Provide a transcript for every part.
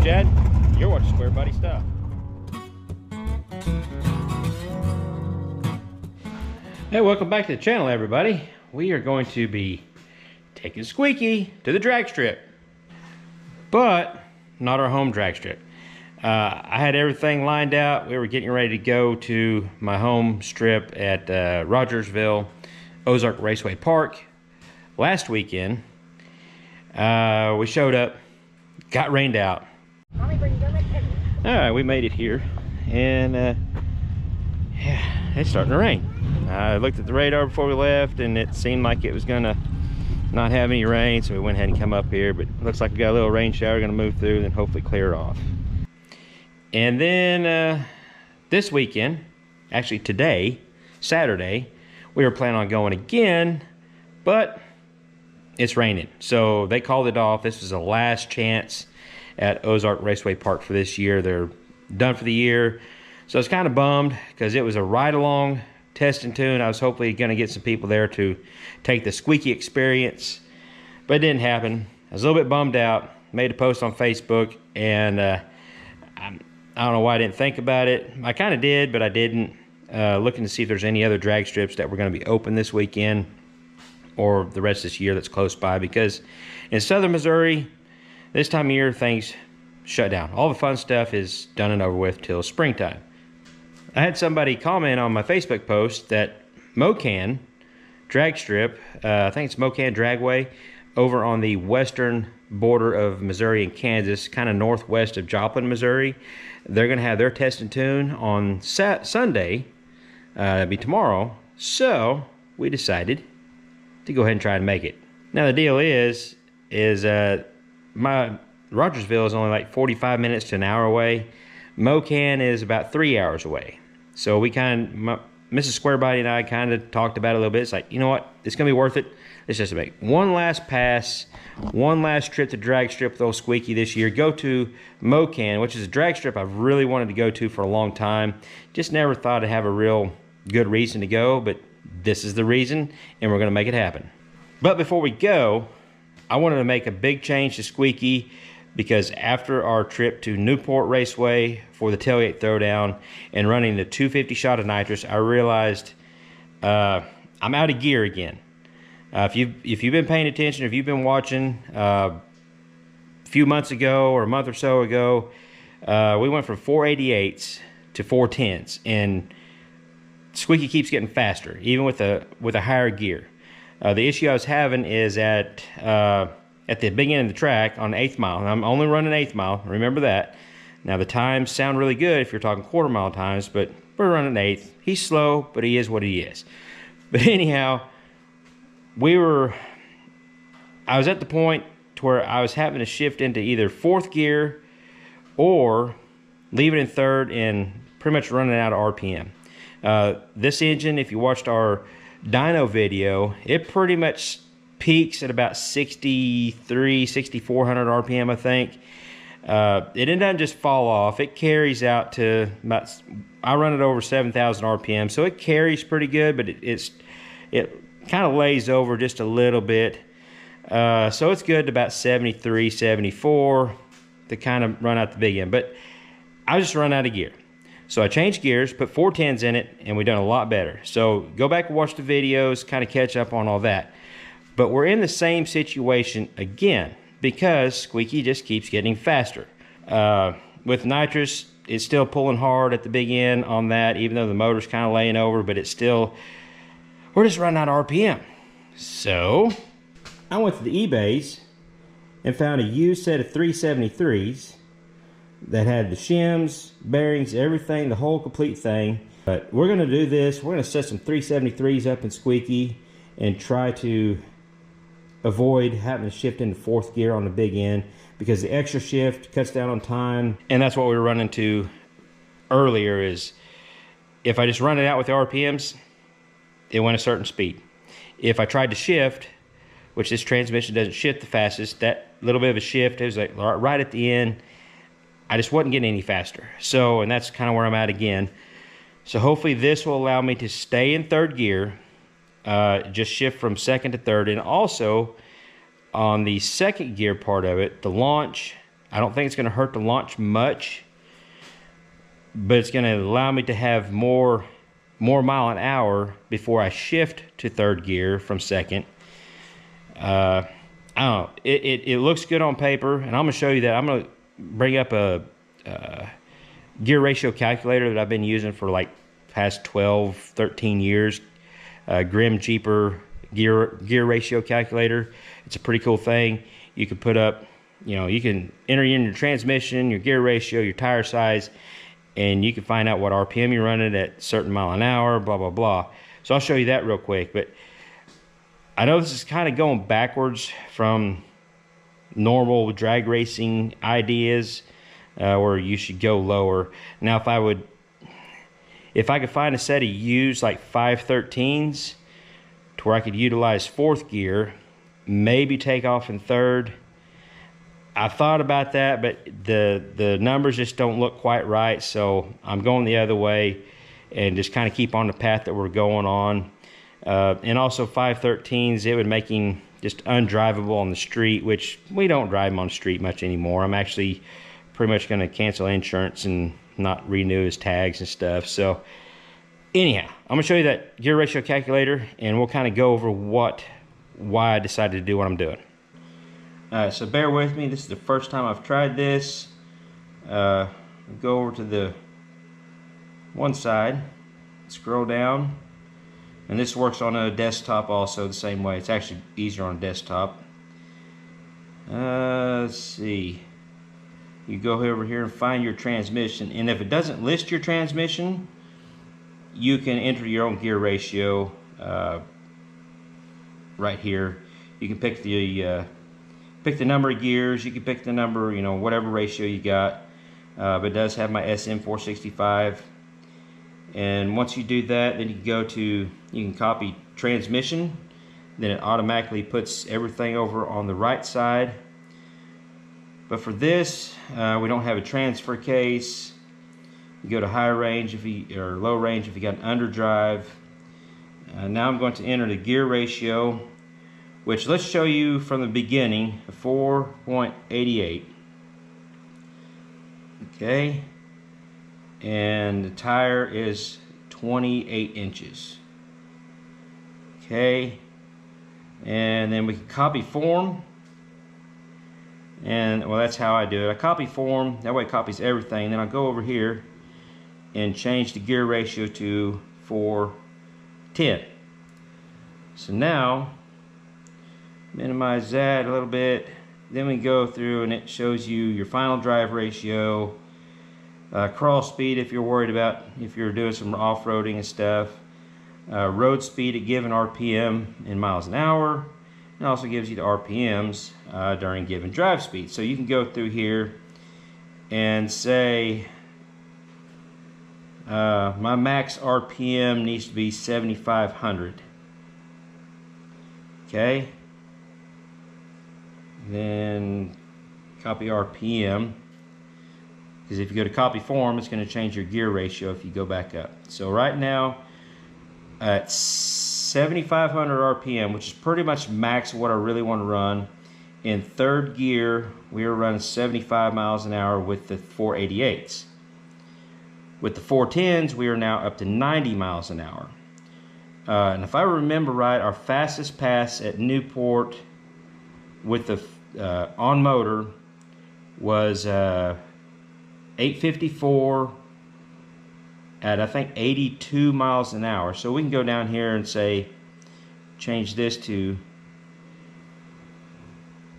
I'm Chad. You're watching Squarebody Stuff. Hey, welcome back to the channel, everybody. We are going to be taking Squeaky to the drag strip, but not our home drag strip. I had everything lined out. We were getting ready to go to my home strip at Rogersville Ozark Raceway Park last weekend. We showed up, got rained out. Alright, we made it here, and yeah, it's starting to rain. I looked at the radar before we left, and it seemed like it was gonna not have any rain, so we went ahead and come up here, but it looks like we got a little rain shower gonna move through and then hopefully clear off. And then this weekend, actually today, Saturday, we were planning on going again, but it's raining, so they called it off. This was the last chance at Ozark Raceway Park for this year. They're done for the year, so I was kind of bummed because it was a ride-along test and tune. I was hopefully going to get some people there to take the Squeaky experience, but it didn't happen. I was a little bit bummed out. Made a post on Facebook, and I don't know why I didn't think about it. I kind of did, but I didn't. Looking to see if there's any other drag strips that were going to be open this weekend or the rest of this year that's close by, because in southern Missouri, this time of year, things shut down. All the fun stuff is done and over with till springtime. I had somebody comment on my Facebook post that Mo-Kan drag strip, I think it's Mo-Kan Dragway, over on the western border of Missouri and Kansas, kind of northwest of Joplin, Missouri. They're going to have their test and tune on Sunday, that'd be tomorrow. So we decided to go ahead and try and make it. Now the deal is my Rogersville is only like 45 minutes to an hour away. Mokan is about 3 hours away. So we Mrs. Squarebody and I kind of talked about it a little bit. It's like, you know what? It's going to be worth it. Let's just make one last pass, one last trip to drag strip with old Squeaky this year. Go to Mokan, which is a drag strip I've really wanted to go to for a long time. Just never thought I'd have a real good reason to go, but this is the reason, and we're going to make it happen. But before we go, I wanted to make a big change to Squeaky, because after our trip to Newport Raceway for the tailgate throwdown and running the 250 shot of nitrous, I realized I'm out of gear again. If you've been paying attention, if you've been watching, a few months ago or a month or so ago, we went from 488s to 410s, and Squeaky keeps getting faster, even with a higher gear. The issue I was having is at the beginning of the track on the 8th mile, and I'm only running 8th mile, remember that. Now the times sound really good if you're talking quarter mile times, but we're running 8th. He's slow, but he is what he is. But anyhow, I was at the point to where I was having to shift into either 4th gear or leave it in 3rd and pretty much running out of RPM. This engine, if you watched our dyno video, it pretty much peaks at about 6,400 RPM, I think. It doesn't just fall off. It carries out to about, I run it over 7,000 RPM, so it carries pretty good, but it kind of lays over just a little bit. So it's good to about 73, 74 to kind of run out the big end. But I just run out of gear. So I changed gears, put 410s in it, and we've done a lot better. So go back and watch the videos, kind of catch up on all that. But we're in the same situation again because Squeaky just keeps getting faster. With nitrous, it's still pulling hard at the big end on that, even though the motor's kind of laying over, but it's still, we're just running out of RPM. So I went to the eBays and found a used set of 373s that had the shims, bearings, everything, the whole complete thing. But we're going to do this. We're going to set some 373s up in Squeaky and try to avoid having to shift into 4th gear on the big end, because the extra shift cuts down on time. And that's what we were running to earlier, is if I just run it out with the RPMs, it went a certain speed. If I tried to shift, which this transmission doesn't shift the fastest, that little bit of a shift, it was like right at the end, I just wasn't getting any faster. So, and that's kind of where I'm at again. So hopefully this will allow me to stay in 3rd gear, just shift from 2nd to 3rd. And also on the 2nd gear part of it, the launch, I don't think it's going to hurt the launch much, but it's going to allow me to have more mile an hour before I shift to third gear from second. I don't know. It looks good on paper, and I'm going to show you that. I'm going to bring up a gear ratio calculator that I've been using for like past 12, 13 years. Grim Jeeper gear ratio calculator. It's a pretty cool thing. You can put up, you can enter in your transmission, your gear ratio, your tire size, and you can find out what RPM you're running at a certain mile an hour, blah, blah, blah. So I'll show you that real quick. But I know this is kind of going backwards from normal drag racing ideas, where you should go lower. Now, if I could find a set of used like 513s to where I could utilize fourth gear, maybe take off in third. I thought about that, but the numbers just don't look quite right, so I'm going the other way and just kind of keep on the path that we're going on. And also 513s, it would make him just undrivable on the street, which we don't drive him on the street much anymore. I'm actually pretty much going to cancel insurance and not renew his tags and stuff. So anyhow, I'm going to show you that gear ratio calculator, and we'll kind of go over why I decided to do what I'm doing. Alright, so bear with me. This is the first time I've tried this. Go over to the one side, scroll down, and this works on a desktop also the same way. It's actually easier on a desktop. Let's see. You go over here and find your transmission, and if it doesn't list your transmission, you can enter your own gear ratio right here. You can pick the number of gears. You can pick the number, whatever ratio you got. But it does have my SM465. And once you do that, then you can copy transmission. Then it automatically puts everything over on the right side. But for this, we don't have a transfer case. You go to high range or low range if you got an underdrive. Now I'm going to enter the gear ratio, which let's show you from the beginning, 4.88. Okay, and the tire is 28 inches. Okay, and then we can copy form. And well, that's how I do it. I copy form, that way it copies everything. Then I'll go over here and change the gear ratio to 410. So now, minimize that a little bit. Then we go through and it shows you your final drive ratio, crawl speed if you're worried about if you're doing some off-roading and stuff, road speed at given RPM in miles an hour. It also gives you the RPMs during given drive speed. So you can go through here and say my max RPM needs to be 7,500. Okay. Then copy RPM, because if you go to copy form, it's going to change your gear ratio if you go back up. So right now at 7,500 RPM, which is pretty much max what I really want to run. In third gear, we are running 75 miles an hour with the 488s. With the 410s, we are now up to 90 miles an hour. And if I remember right, our fastest pass at Newport with the on motor was 854 at I think 82 miles an hour. So we can go down here and say change this to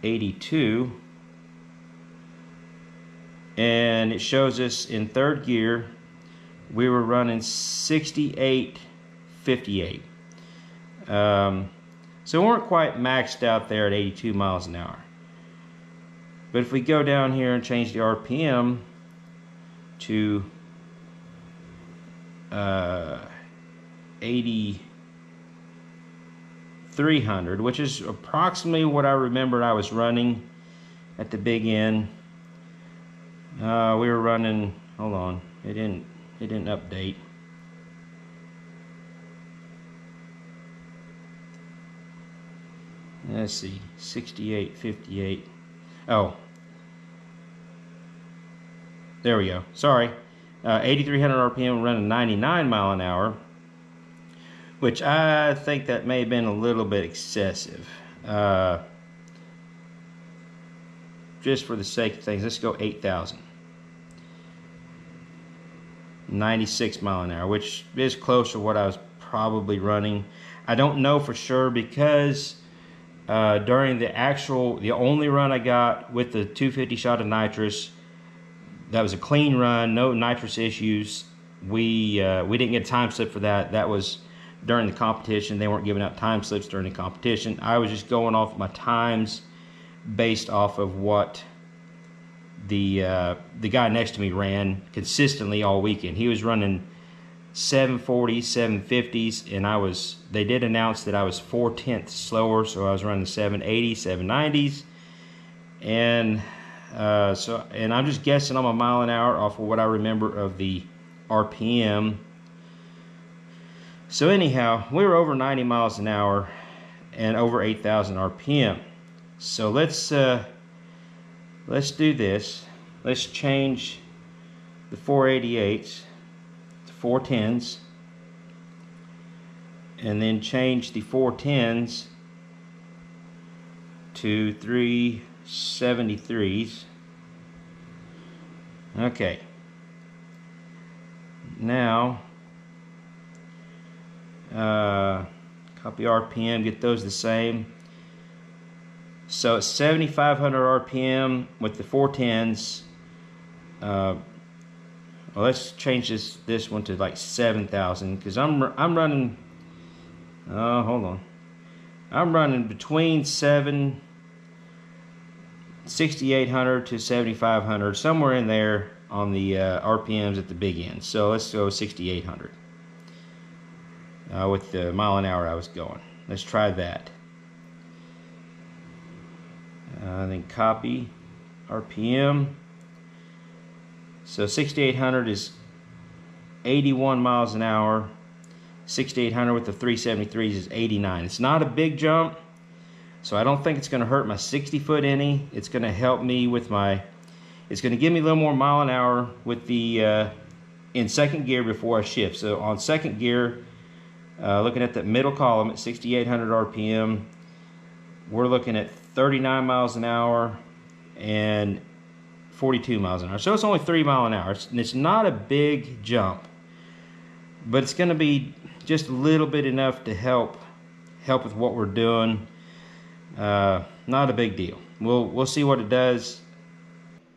82, and it shows us in third gear we were running 68.58. So we weren't quite maxed out there at 82 miles an hour. But if we go down here and change the RPM to 8,300, which is approximately what I remembered I was running at the big end. We were running, hold on, it didn't update. Let's see, 68.58. Oh, there we go, sorry, 8,300 RPM running 99 mile an hour, which I think that may have been a little bit excessive. Just for the sake of things, let's go 8,000. 96 mile an hour, which is close to what I was probably running. I don't know for sure because during the only run I got with the 250 shot of nitrous, that was a clean run, no nitrous issues. We didn't get a time slip for that. That was during the competition. They weren't giving out time slips during the competition. I was just going off my times based off of what the guy next to me ran consistently all weekend. He was running 740s, 750s, and they did announce that I was 4/10 slower, so I was running 780s, 790s, and and I'm just guessing on my mile an hour off of what I remember of the RPM. So anyhow, we were over 90 miles an hour and over 8,000 RPM. So let's do this. Let's change the 488s to 410s, and then change the 410s to 373s. Okay. Now, copy RPM, get those the same. So it's 7,500 RPM with the 410s. Well, let's change this one to like 7,000 because I'm running. Hold on. I'm running between 6,800 to 7,500, somewhere in there on the RPMs at the big end. So let's go 6,800 with the mile an hour I was going. Let's try that. Then copy RPM. So 6,800 is 81 miles an hour. 6,800 with the 373s is 89. It's not a big jump, so I don't think it's going to hurt my 60-foot any. It's going to help me with it's going to give me a little more mile an hour with the in second gear before I shift. So on second gear, looking at the middle column at 6,800 RPM, we're looking at 39 miles an hour and 42 miles an hour. So it's only 3 miles an hour. It's not a big jump, but it's going to be just a little bit enough to help with what we're doing. Not a big deal. We'll see what it does.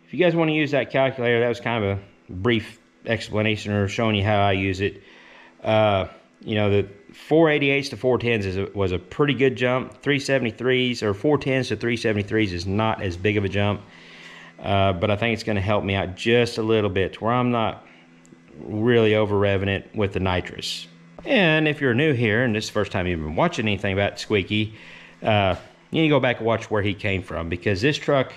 If you guys want to use that calculator, that was kind of a brief explanation or showing you how I use it. You know, the 488s to 410s was a pretty good jump. 373s or 410s to 373s is not as big of a jump, but I think it's going to help me out just a little bit to where I'm not really over revving it with the nitrous. And if you're new here and this is the first time you've been watching anything about Squeaky, you need to go back and watch where he came from, because this truck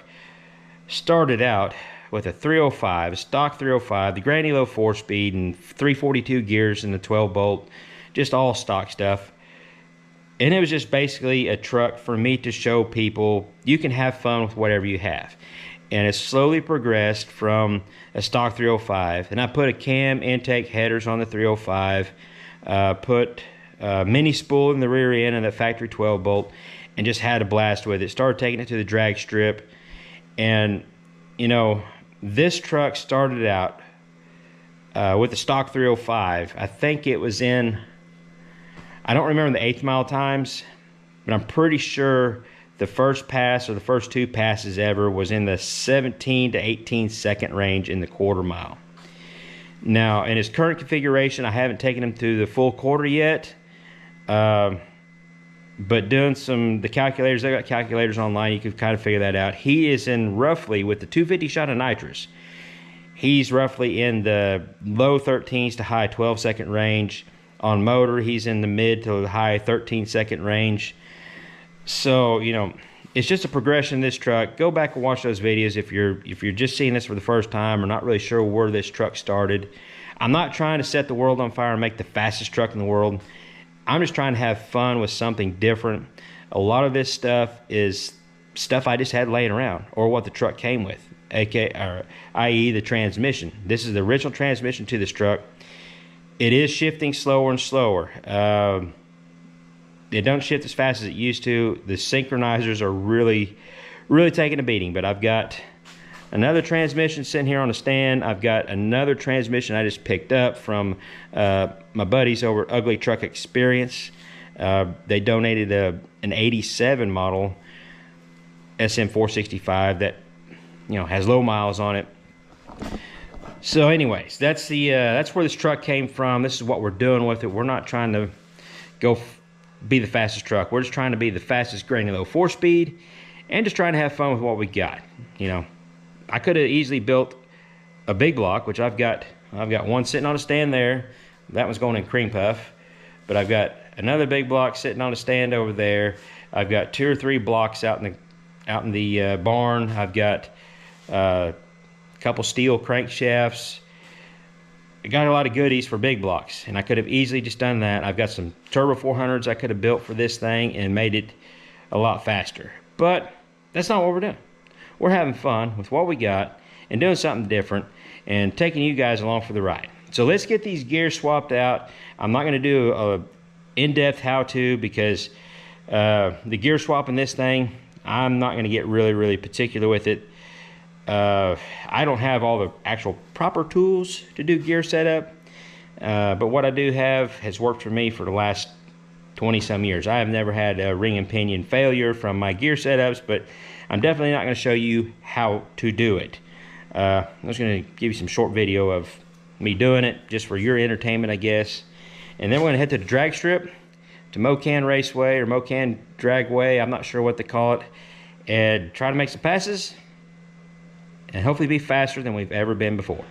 started out with a 305, a stock 305, the Granny Low 4-speed and 342 gears and the 12-bolt, just all stock stuff. And it was just basically a truck for me to show people you can have fun with whatever you have. And it slowly progressed from a stock 305, and I put a cam intake headers on the 305, put a mini spool in the rear end of the factory 12-bolt, and just had a blast with it. Started taking it to the drag strip, and you know, this truck started out with the stock 305. I think it was in, I don't remember the 8th mile times, but I'm pretty sure the first pass or the first 2 passes ever was in the 17 to 18 second range in the quarter mile. Now, in his current configuration, I haven't taken him to the full quarter yet, but doing the calculators, I got calculators online, you can kind of figure that out. He is in roughly, with the 250 shot of nitrous, he's roughly in the low 13s to high 12 second range. On motor, he's in the mid to high 13 second range. So, you know, it's just a progression in this truck. Go back and watch those videos if you're just seeing this for the first time or not really sure where this truck started. I'm not trying to set the world on fire and make the fastest truck in the world. I'm just trying to have fun with something different. A lot of this stuff is stuff I just had laying around or what the truck came with. i.e. the transmission. This is the original transmission to this truck. It is shifting slower and slower. It don't shift as fast as it used to. The synchronizers are really taking a beating, but I've got another transmission sitting here on a stand. I've got another transmission I just picked up from my buddies over at Ugly Truck Experience. They donated an 87 model SM465 that, you know, has low miles on it. So anyways, that's where this truck came from. This is what we're doing with it. We're not trying to be the fastest truck. We're just trying to be the fastest granular 4-speed and just trying to have fun with what we got. You know, I could have easily built a big block, which I've got one sitting on a stand there. That one's going in cream puff. But I've got another big block sitting on a stand over there. I've got 2 or 3 blocks out in the barn. I've got a couple steel crankshafts. I got a lot of goodies for big blocks, and I could have easily just done that. I've got some Turbo 400s I could have built for this thing and made it a lot faster. But that's not what we're doing. We're having fun with what we got and doing something different and taking you guys along for the ride. So let's get these gears swapped out. I'm not going to do a in-depth how-to because the gear swap in this thing, I'm not going to get really particular with it. I don't have all the actual proper tools to do gear setup, but what I do have has worked for me for the last 20-some years. I have never had a ring and pinion failure from my gear setups, but I'm definitely not going to show you how to do it. I'm just going to give you some short video of me doing it, just for your entertainment, I guess. And then we're going to head to the drag strip, to Mo-Kan Raceway or Mo-Kan Dragway, I'm not sure what they call it, and try to make some passes and hopefully be faster than we've ever been before.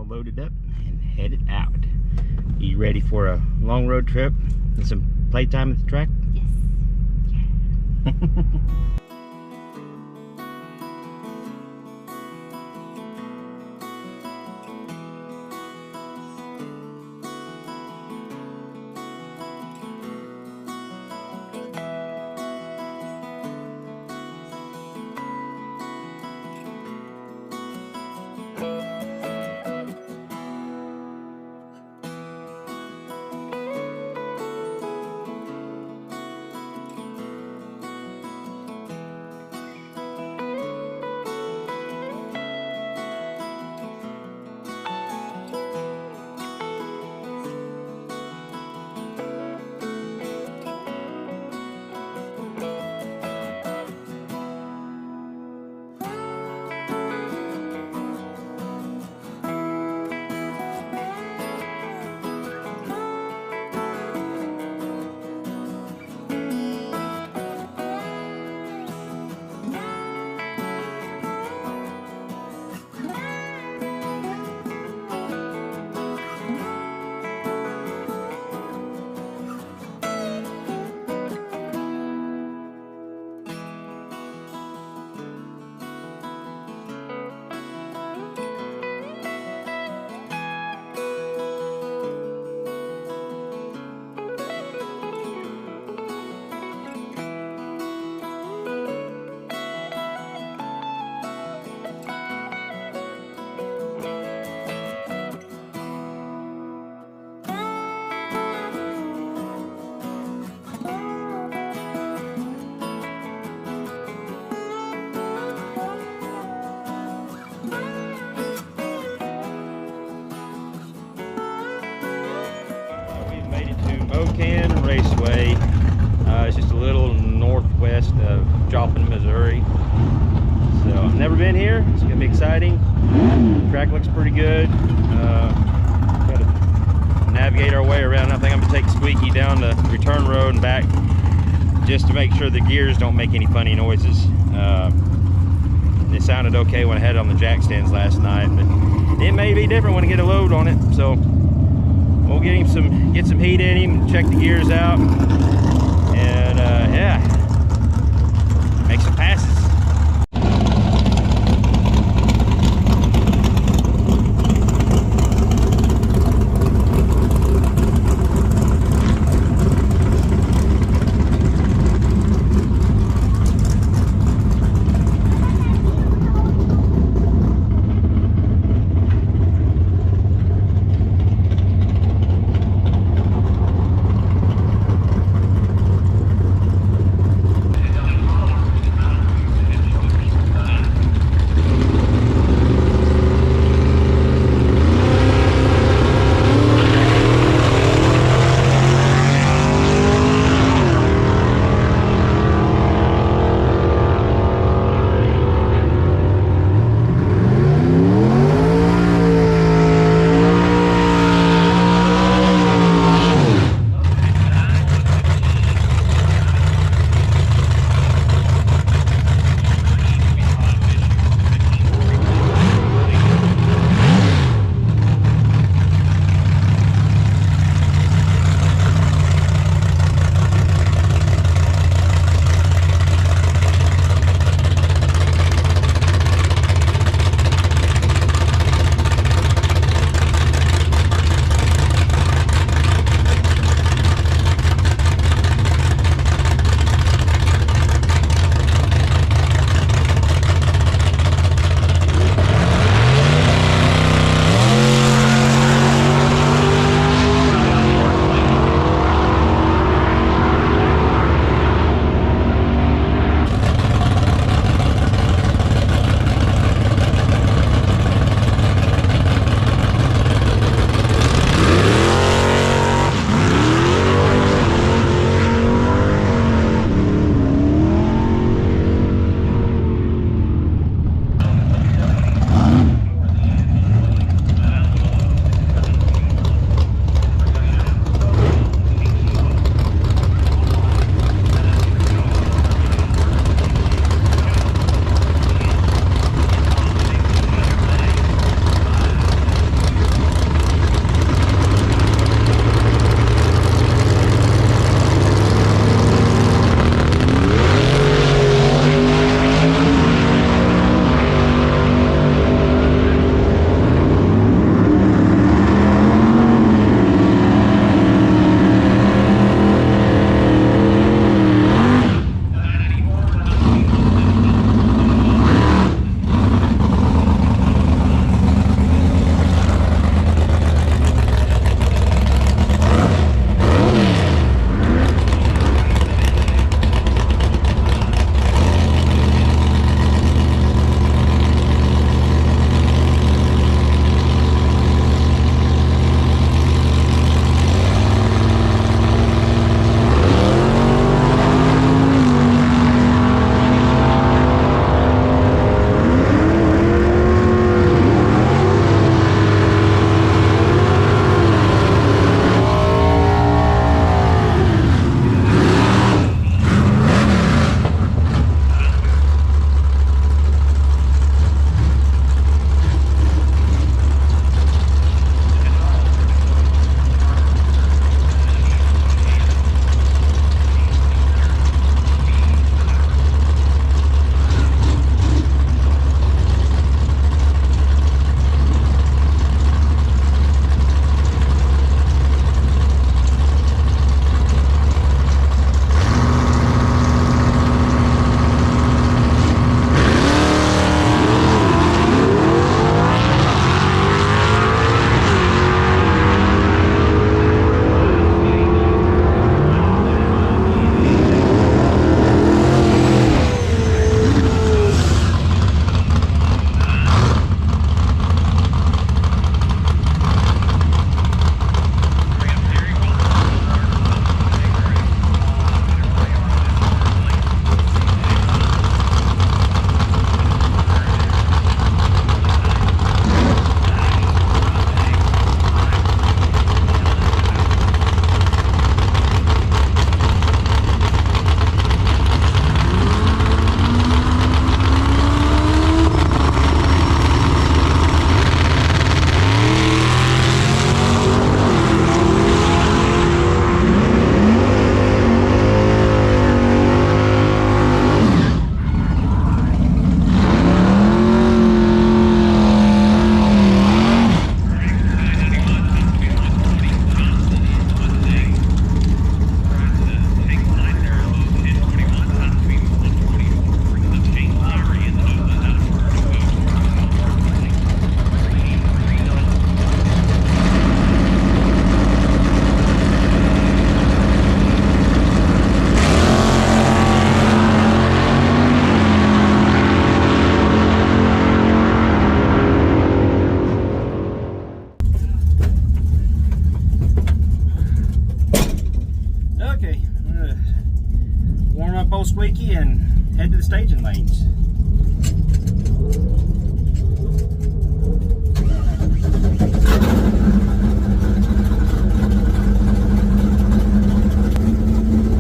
Loaded up and headed out. You ready for a long road trip and some playtime at the track? Yes. Yeah. Mo-Kan Raceway. It's just a little northwest of Joplin, Missouri. So I've never been here. It's gonna be exciting. Track looks pretty good. Gotta navigate our way around. I think I'm gonna take Squeaky down the return road and back, just to make sure the gears don't make any funny noises. It sounded okay when I had it on the jack stands last night, but it may be different when I get a load on it. So we'll get some heat in him, check the gears out, and yeah, make some passes. Okay, I'm gonna warm up old Squeaky and head to the staging lanes.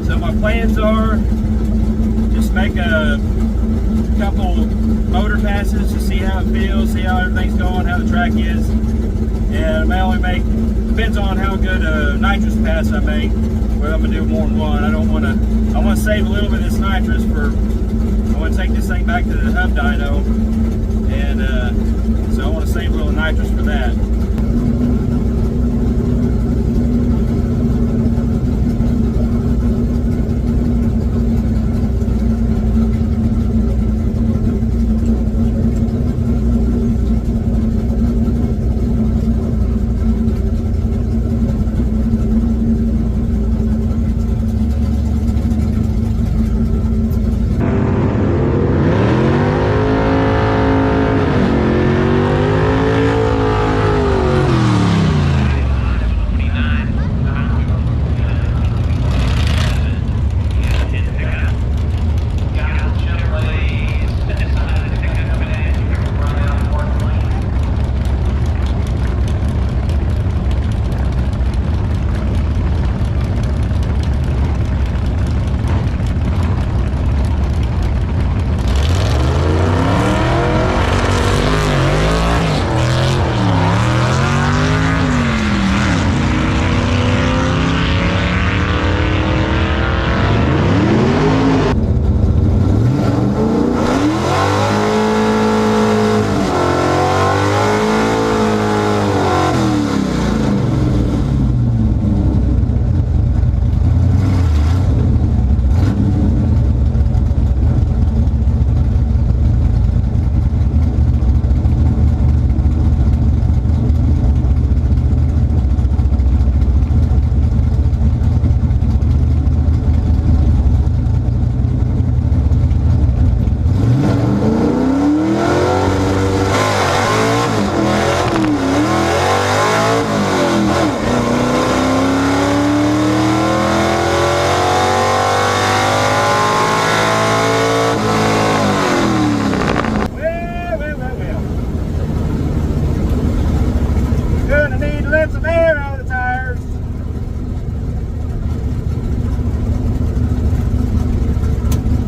So my plans are just make a couple motor passes to see how it feels, see how everything's going, how the track is. And I may only make, depends on how good a nitrous pass I make, whether I'm gonna do more than one. I don't wanna, I wanna save a little bit of this nitrous for, I wanna take this thing back to the hub dyno. And so I wanna save a little nitrous for that.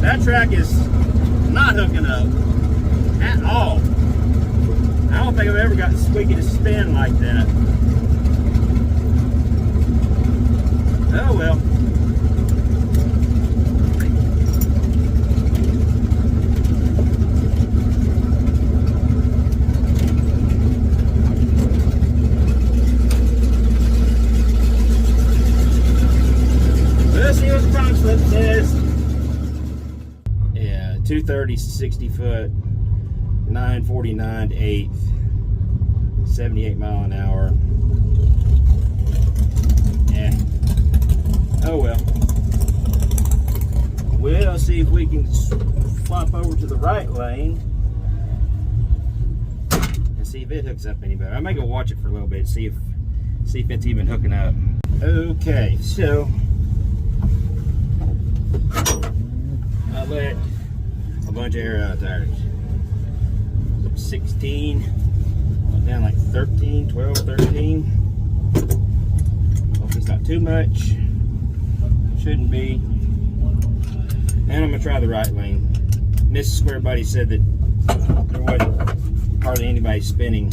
That track is not hooking up at all. I don't think I've ever gotten Squeaky to spin like that. Oh well. Let's see what the time slip says. 230, 60 foot, 949 to 8th, 78 mile an hour. Yeah. Oh well. We'll see if we can flop over to the right lane and see if it hooks up any better. I may go watch it for a little bit, see if it's even hooking up. Okay, so I let a bunch of air out of tires. 16, went down like 13, 12, 13. Hope it's not too much. Shouldn't be. And I'm gonna try the right lane. Mrs. Squarebody said that there wasn't hardly anybody spinning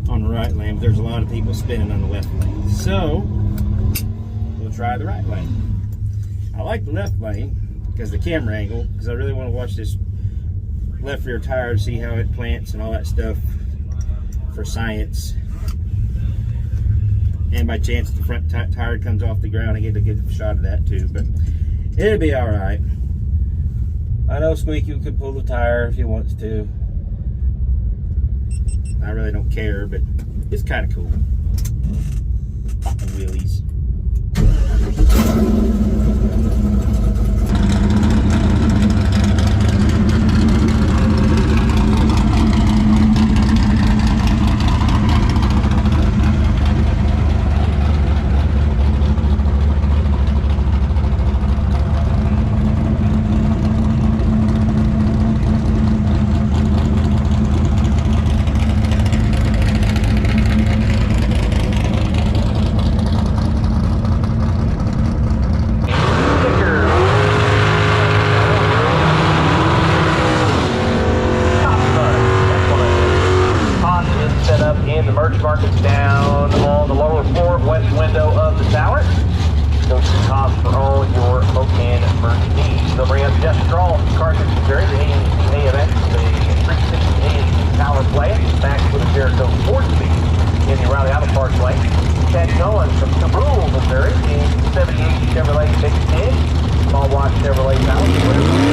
on the right lane, but there's a lot of people spinning on the left lane. So we'll try the right lane. I like the left lane because of the camera angle, because I really want to watch this left rear tire to see how it plants and all that stuff for science. And by chance the front tire comes off the ground, I get a good shot of that too, but it'll be all right. I know Squeaky could pull the tire if he wants to. I really don't care, but it's kind of cool. Popping wheelies. Chevrolet 16, small block Chevrolet timeslip.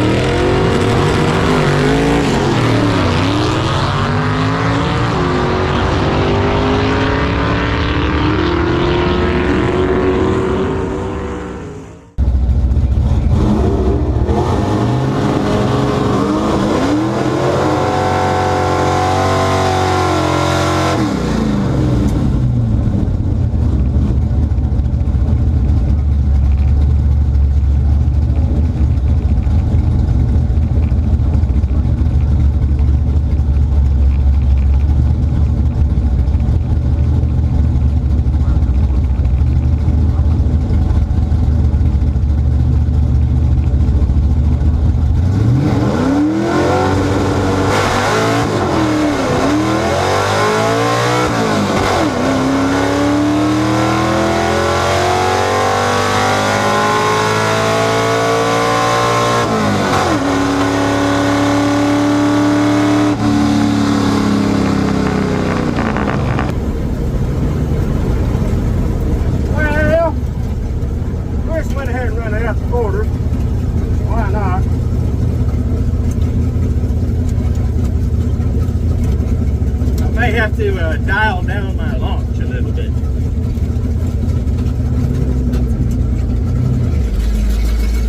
Have to dial down my launch a little bit.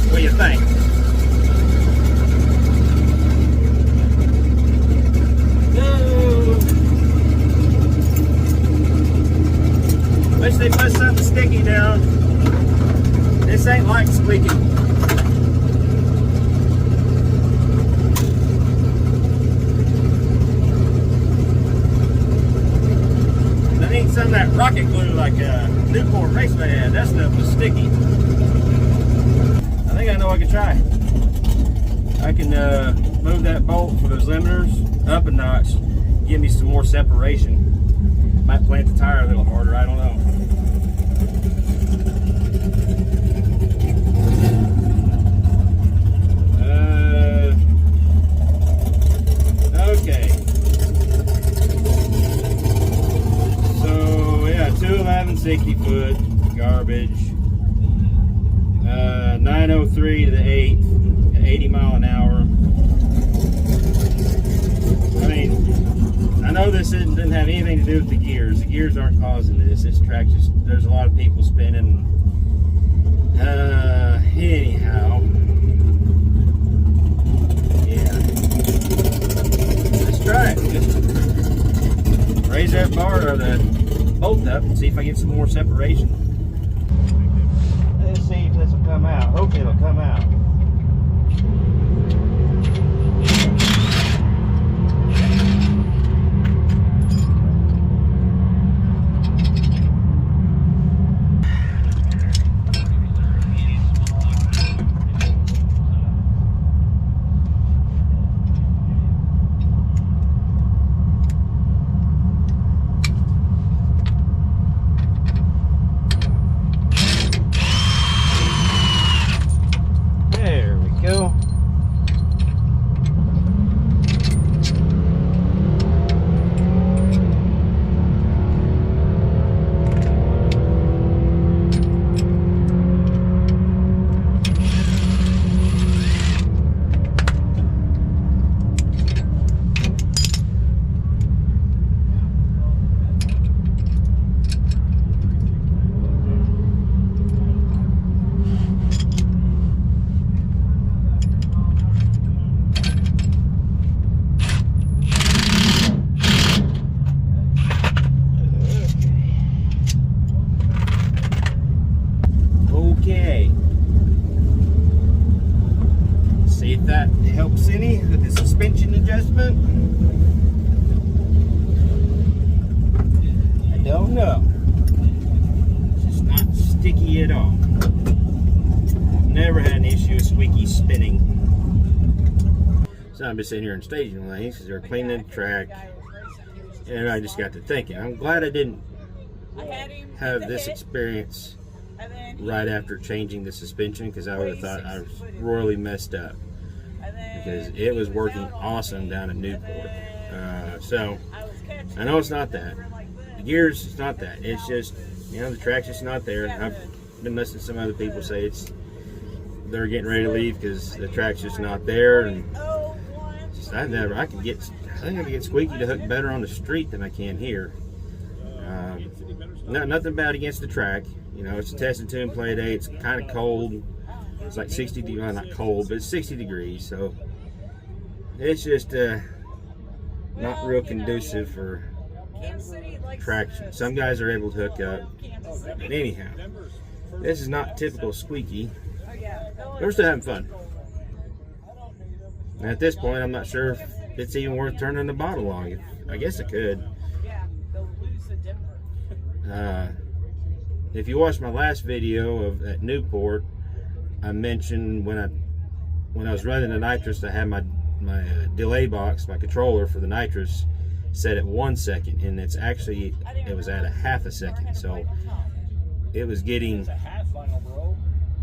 What do you think? No. Wish they put something sticky down. This ain't like Squeaky. Some of that rocket glue like Newport Raceway had. That stuff was sticky. I think I know what I can try. I can move that bolt for those limiters up a notch, give me some more separation. Might plant the tire a little harder, I don't know. Okay. 211 60 foot garbage, 903 to the 8th, 80 mile an hour. I mean, I know this didn't have anything to do with the gears. The gears aren't causing this. This track just, there's a lot of people spinning. Anyhow, yeah. Let's try it. Just raise that bar or the bolt up and see if I get some more separation. Let's see if this will come out. Hopefully it'll come out. don't know. It's just not sticky at all. Never had an issue with Squeaky spinning. So I'm just sitting here in staging lanes because they're cleaning the track. And I just got to thinking, I'm glad I didn't have this experience right after changing the suspension, because I would have thought I was royally messed up, because it was working awesome down in Newport. So I know it's not that. The gears, it's not that. It's just, you know, the track's just not there. I've been listening to some other people say it's they're getting ready to leave because the track's just not there. And just, I think I could get Squeaky to hook better on the street than I can here. Nothing bad against the track. You know, it's a test and tune play day. It's kind of cold. It's like 60 degrees, well, not cold, but it's 60 degrees. So it's just not real conducive for traction. Some guys are able to hook up. But anyhow, this is not typical Squeaky. We're still having fun. And at this point, I'm not sure if it's even worth turning the bottle on. I guess it could. If you watched my last video at Newport, I mentioned when I was running the nitrous, I had my delay box, my controller for the nitrous, set at 1 second, and it was at a half a second. So it was getting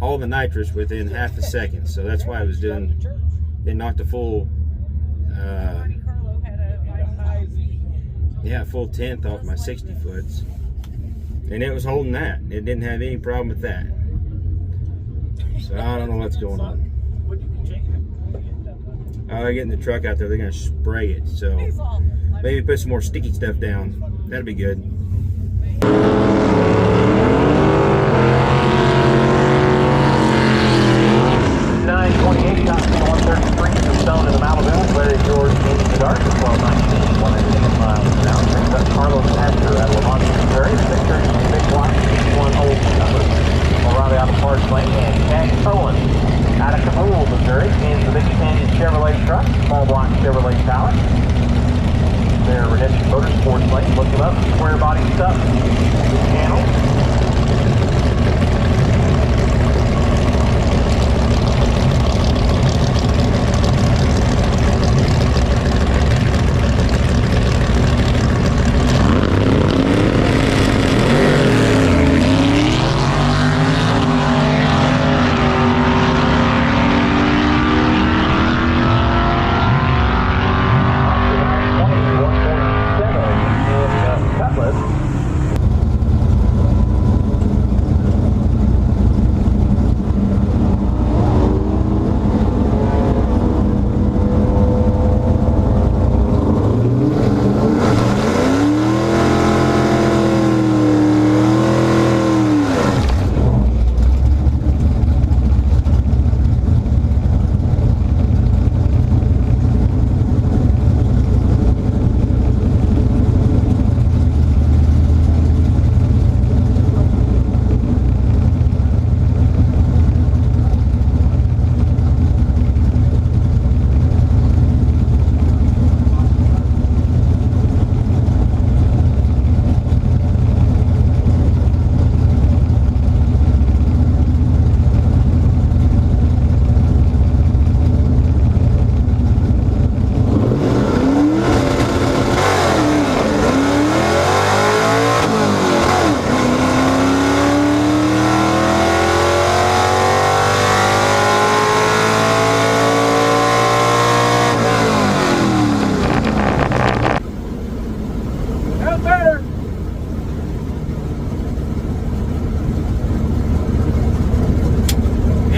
all the nitrous within half a second. So that's why I was doing. It knocked a full full 10th off my 60 foots, and it was holding that. It didn't have any problem with that. So I don't know what's going on. Oh, they're getting the truck out there. They're going to spray it. So maybe put some more sticky stuff down. That'll be good. 928 shots from 133 to Stone in the Malibu. Larry George in the dark at 1219, 106 miles an hour. Brings up Carlos Asher at Lamont, Missouri. Victor, Big Watch, 61 Old Number. O'Reilly out of Park Lane, and Jack Owen out of Cabool, Missouri, in the Big Canyon Chevrolet truck, small block Chevrolet pallet. Their Redemption Motorsports lane. Look them up. Squarebody Stuff. Good channel.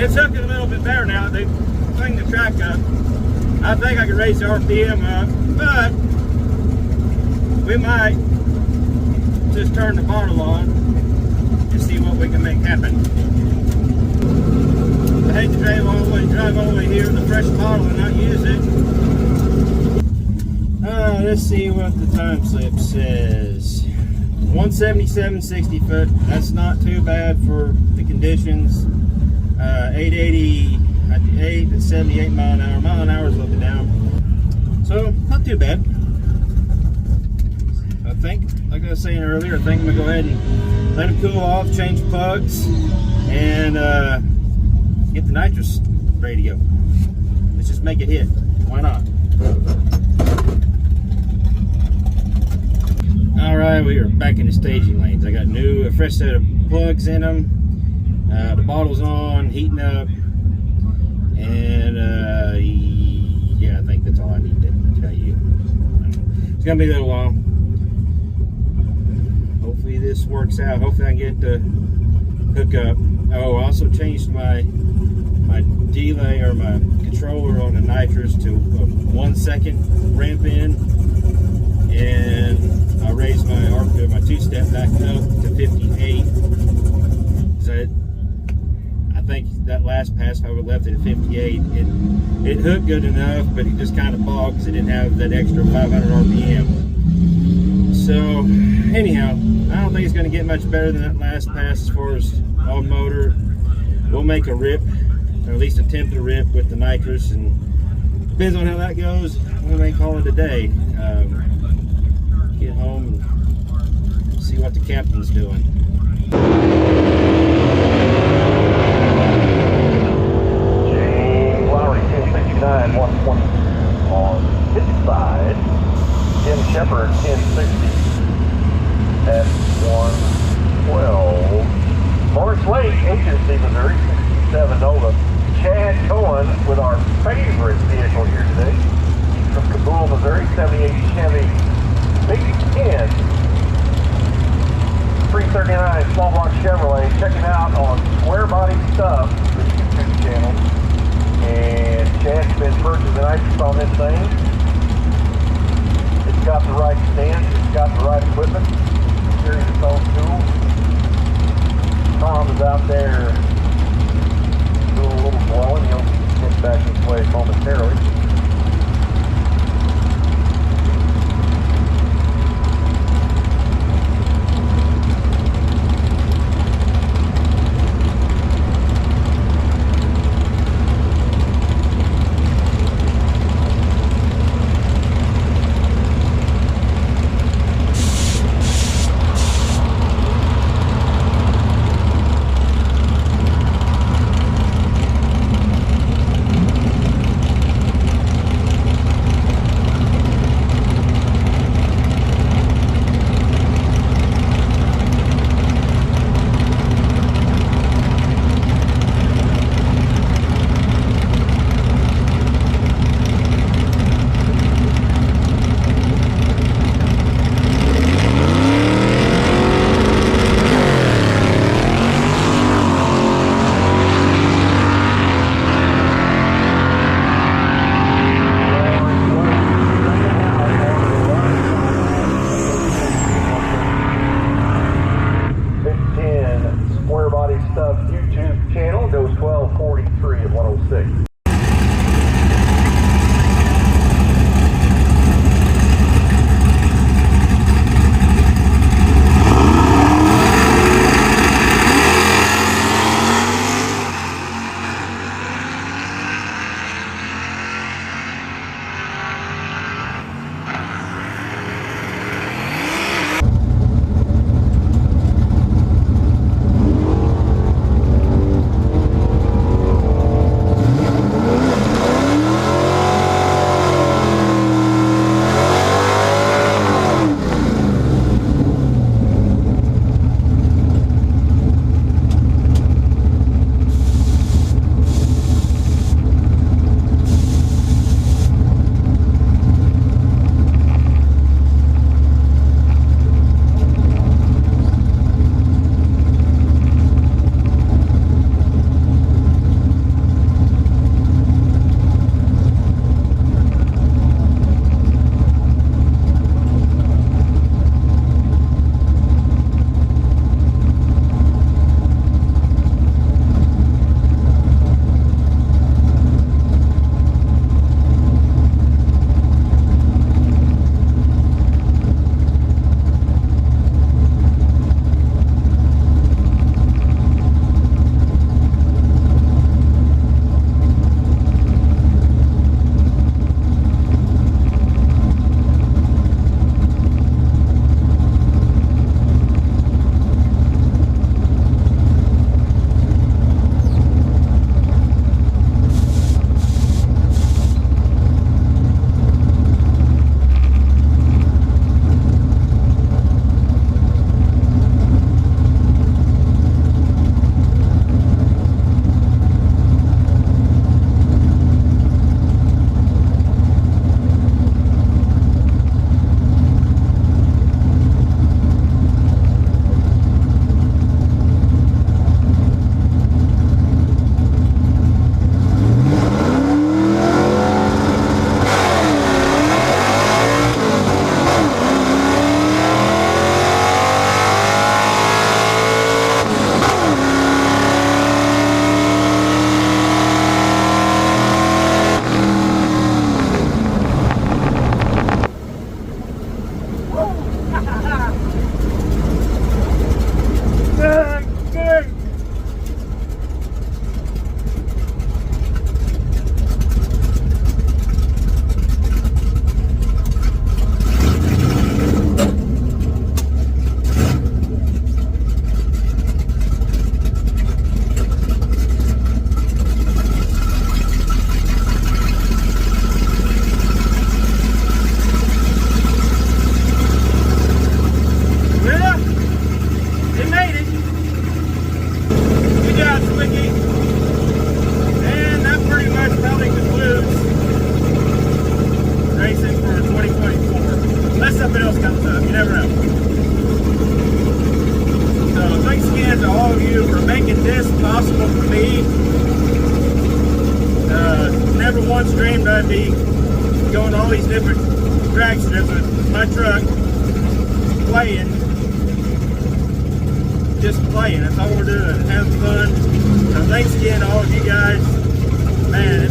It's hooking a little bit better now. They cleaned the track up. I think I could raise the RPM up, but we might just turn the bottle on and see what we can make happen. I hate to drive all the way here with a fresh bottle and not use it. Let's see what the time slip says. 177.60 foot. That's not too bad for the conditions. 880 at the 8 to 78 mile an hour. Mile an hour is a little bit down. So, not too bad. I think, like I was saying earlier, I think I'm going to go ahead and let them cool off, change plugs, and get the nitrous ready to go. Let's just make it hit. Why not? Alright, we are back in the staging lanes. I got a fresh set of plugs in them. The bottle's on, heating up, and yeah, I think that's all I need to tell you. It's gonna be a little while. Hopefully this works out. Hopefully I can get the hook up. Oh, I also changed my delay or my controller on the nitrous to 1 second ramp in, and I raised my two-step back up to 58. So I think that last pass, if I would have left it at 58, it hooked good enough, but it just kind of bogged because it didn't have that extra 500 RPM. So anyhow, I don't think it's going to get much better than that last pass as far as on motor. We'll make a rip, or at least attempt a rip with the nitrous, and depends on how that goes. We may call it a day. Get home and see what the captain's doing. James Lowry, 1069, 120 on his side. Ken Shepard, 1060 at 112. Lawrence Lake, Agency, Missouri, 67 Nova. Chad Cohen with our favorite vehicle here today. From Cabool, Missouri, 78 Chevy Big 10. 339 Small Block Chevrolet. Checking out on Squarebody Stuff, the YouTube channel. And Chad's been purchasing nitrous on this thing. It's got the right stand, it's got the right equipment. It carries its own tools. Tom is out there doing a little blowing. He'll get back this way momentarily. Squarebody Stuff YouTube channel goes 1243 at 106. one stream that I'd be going all these different drag strips with my truck, playing. Just playing. That's all we're doing. Having fun. So thanks again to all of you guys. Man,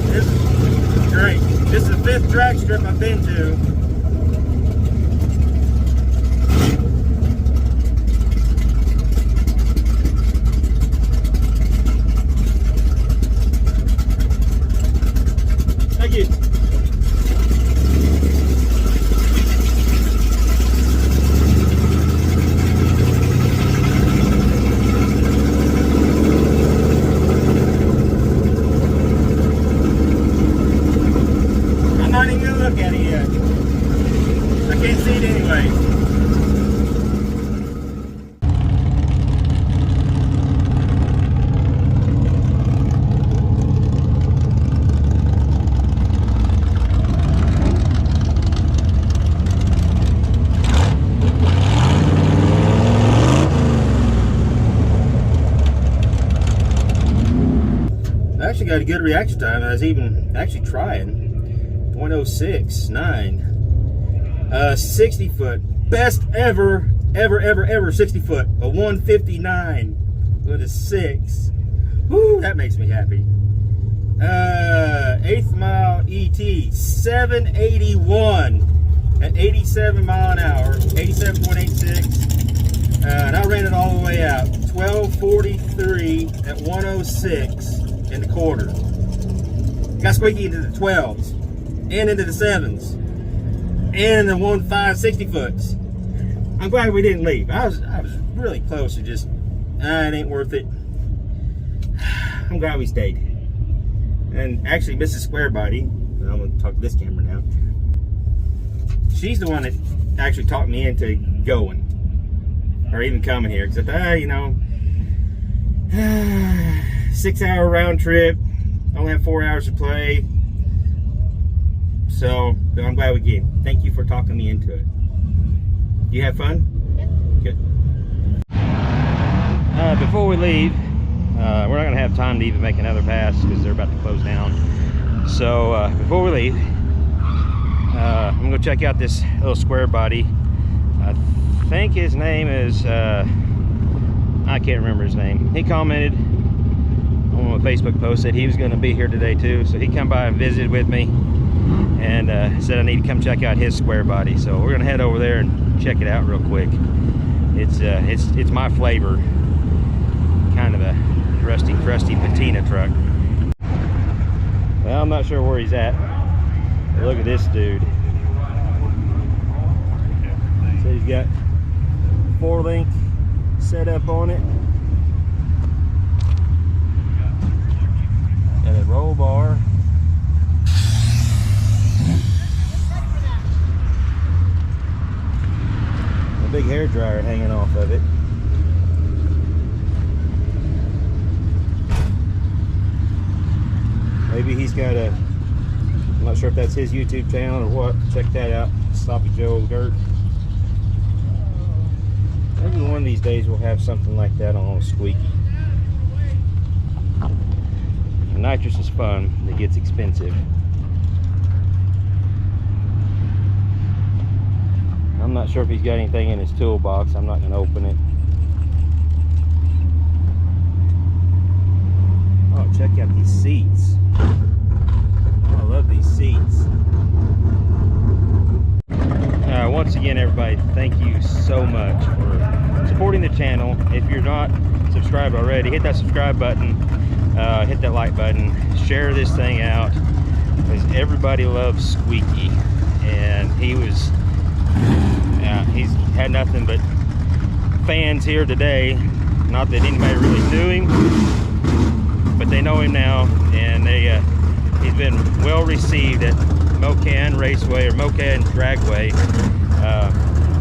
this is great. This is the 5th drag strip I've been to. Thank you. I'm not even gonna look at it yet. I can't see it anyway. I actually got a good reaction time. I was even actually trying. 0.069. 60 foot. Best ever 60 foot. A 159 with a 6. Woo, that makes me happy. 8th mile ET. 781 at 87 mile an hour. 87.86. And I ran it all the way out. 1243 at 106 in the quarter. Got Squeaky into the 12s and into the 7s and the 1.5 60 foots. I'm glad we didn't leave. I was really close to just it ain't worth it. I'm glad we stayed. And actually Mrs. Squarebody, I'm gonna talk to this camera now. She's the one that actually talked me into going or even coming here, except you know, 6-hour round trip, only have 4 hours to play. So I'm glad we came. Thank you for talking me into it. You have fun? Yep. Good. Before we leave, we're not gonna have time to even make another pass because they're about to close down. So before we leave, I'm gonna check out this little Squarebody. I think his name is, I can't remember his name. He commented on my Facebook post that he was going to be here today too, so he come by and visited with me and said I need to come check out his Squarebody. So we're going to head over there and check it out real quick. It's my flavor, kind of a rusty, crusty patina truck. Well, I'm not sure where he's at. But look at this dude. So he's got 4-link set up on it. Got a roll bar. A big hair dryer hanging off of it. Maybe he's got a, I'm not sure if that's his YouTube channel or what. Check that out. Sloppy Joe Dirt. Maybe one of these days we'll have something like that on a Squeaky. The nitrous is fun, it gets expensive. I'm not sure if he's got anything in his toolbox. I'm not going to open it. Oh, check out these seats. Oh, I love these seats. Once again, everybody, thank you so much for supporting the channel. If you're not subscribed already, hit that subscribe button, hit that like button, share this thing out, because everybody loves Squeaky, and he's had nothing but fans here today. Not that anybody really knew him, but they know him now, and he's been well received at Mo-Kan Raceway or Mo-Kan Dragway.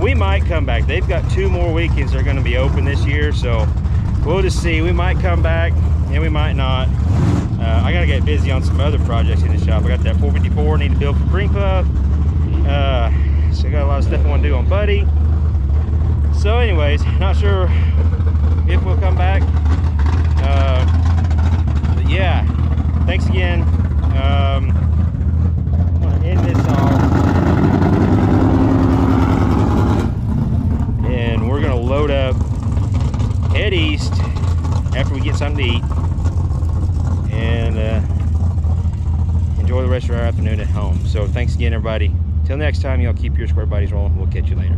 We might come back. They've got 2 more weekends they're going to be open this year, so we'll just see. We might come back and we might not. I got to get busy on some other projects in the shop. I got that 454 I need to build for Cream Puff. So I got a lot of stuff I want to do on Buddy. So anyways, not sure if we'll come back. But yeah, thanks again. after we get something to eat, and enjoy the rest of our afternoon at home. So thanks again, everybody. Till next time, y'all keep your square bodies rolling. We'll catch you later.